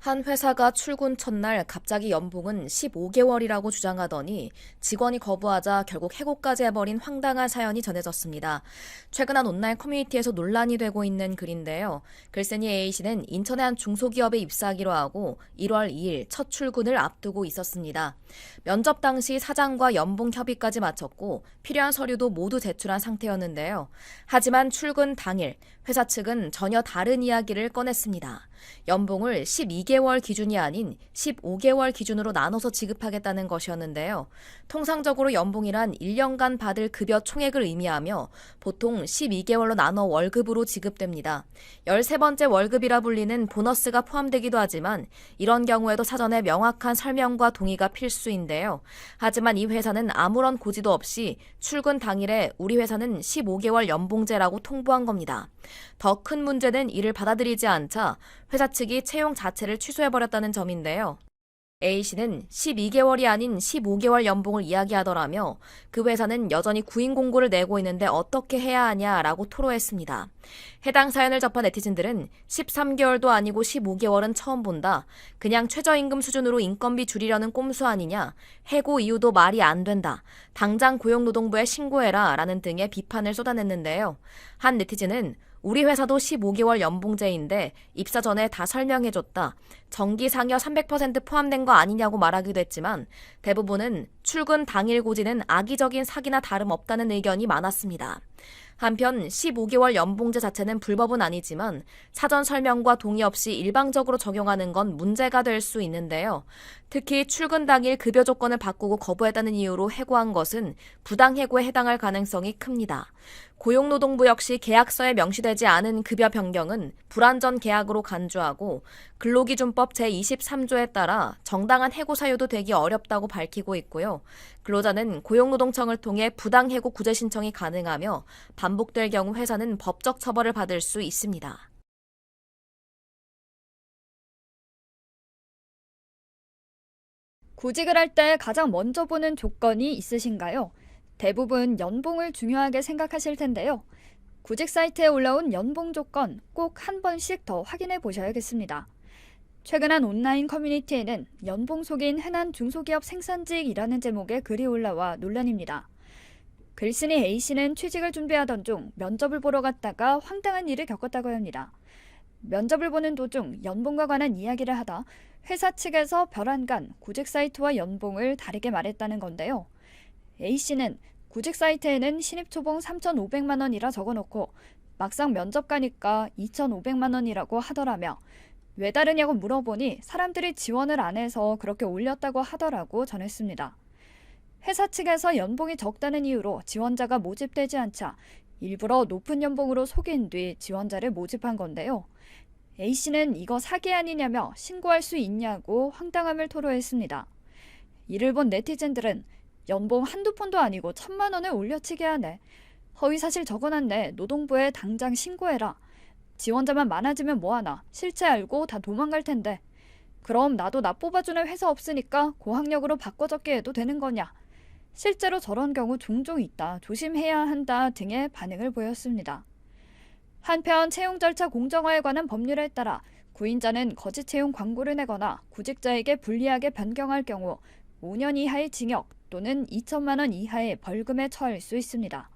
한 회사가 출근 첫날 갑자기 연봉은 15개월이라고 주장하더니 직원이 거부하자 결국 해고까지 해버린 황당한 사연이 전해졌습니다. 최근 한 온라인 커뮤니티에서 논란이 되고 있는 글인데요. 글쓴이 A씨는 인천의 한 중소기업에 입사하기로 하고 1월 2일 첫 출근을 앞두고 있었습니다. 면접 당시 사장과 연봉 협의까지 마쳤고 필요한 서류도 모두 제출한 상태였는데요. 하지만 출근 당일 회사 측은 전혀 다른 이야기를 꺼냈습니다. 연봉을 12개월 기준이 아닌 15개월 기준으로 나눠서 지급하겠다는 것이었는데요. 통상적으로 연봉이란 1년간 받을 급여 총액을 의미하며 보통 12개월로 나눠 월급으로 지급됩니다. 13번째 월급이라 불리는 보너스가 포함되기도 하지만 이런 경우에도 사전에 명확한 설명과 동의가 필수인데요. 하지만 이 회사는 아무런 고지도 없이 출근 당일에 우리 회사는 15개월 연봉제라고 통보한 겁니다. 더 큰 문제는 이를 받아들이지 않자 회사 측이 채용 자체를 취소해버렸다는 점인데요. A씨는 12개월이 아닌 15개월 연봉을 이야기하더라며 그 회사는 여전히 구인 공고를 내고 있는데 어떻게 해야 하냐라고 토로했습니다. 해당 사연을 접한 네티즌들은 13개월도 아니고 15개월은 처음 본다. 그냥 최저임금 수준으로 인건비 줄이려는 꼼수 아니냐. 해고 이유도 말이 안 된다. 당장 고용노동부에 신고해라 라는 등의 비판을 쏟아냈는데요. 한 네티즌은 우리 회사도 15개월 연봉제인데 입사 전에 다 설명해줬다. 정기 상여 300% 포함된 거 아니냐고 말하기도 했지만 대부분은 출근 당일 고지는 악의적인 사기나 다름없다는 의견이 많았습니다. 한편 15개월 연봉제 자체는 불법은 아니지만 사전 설명과 동의 없이 일방적으로 적용하는 건 문제가 될 수 있는데요. 특히 출근 당일 급여 조건을 바꾸고 거부했다는 이유로 해고한 것은 부당해고에 해당할 가능성이 큽니다. 고용노동부 역시 계약서에 명시되지 않은 급여 변경은 불완전 계약으로 간주하고 근로기준법 제23조에 따라 정당한 해고 사유도 되기 어렵다고 밝히고 있고요. 근로자는 고용노동청을 통해 부당해고 구제 신청이 가능하며 반복될 경우 회사는 법적 처벌을 받을 수 있습니다. 구직을 할 때 가장 먼저 보는 조건이 있으신가요? 대부분 연봉을 중요하게 생각하실 텐데요. 구직 사이트에 올라온 연봉 조건 꼭 한 번씩 더 확인해 보셔야겠습니다. 최근 한 온라인 커뮤니티에는 연봉 속인 흔한 중소기업 생산직이라는 제목의 글이 올라와 논란입니다. 글쓴이 A씨는 취직을 준비하던 중 면접을 보러 갔다가 황당한 일을 겪었다고 합니다. 면접을 보는 도중 연봉과 관한 이야기를 하다 회사 측에서 별안간 구직 사이트와 연봉을 다르게 말했다는 건데요. A씨는 구직 사이트에는 신입 초봉 3,500만 원이라 적어놓고 막상 면접 가니까 2,500만 원이라고 하더라며 왜 다르냐고 물어보니 사람들이 지원을 안 해서 그렇게 올렸다고 하더라고 전했습니다. 회사 측에서 연봉이 적다는 이유로 지원자가 모집되지 않자 일부러 높은 연봉으로 속인 뒤 지원자를 모집한 건데요. A씨는 이거 사기 아니냐며 신고할 수 있냐고 황당함을 토로했습니다. 이를 본 네티즌들은 연봉 한두 푼도 아니고 1,000만 원을 올려치게 하네. 허위사실 적어놨네. 노동부에 당장 신고해라. 지원자만 많아지면 뭐하나. 실체 알고 다 도망갈 텐데. 그럼 나도 나 뽑아주는 회사 없으니까 고학력으로 바꿔 적게 해도 되는 거냐. 실제로 저런 경우 종종 있다. 조심해야 한다 등의 반응을 보였습니다. 한편 채용 절차 공정화에 관한 법률에 따라 구인자는 거짓 채용 광고를 내거나 구직자에게 불리하게 변경할 경우 5년 이하의 징역 또는 2천만 원 이하의 벌금에 처할 수 있습니다.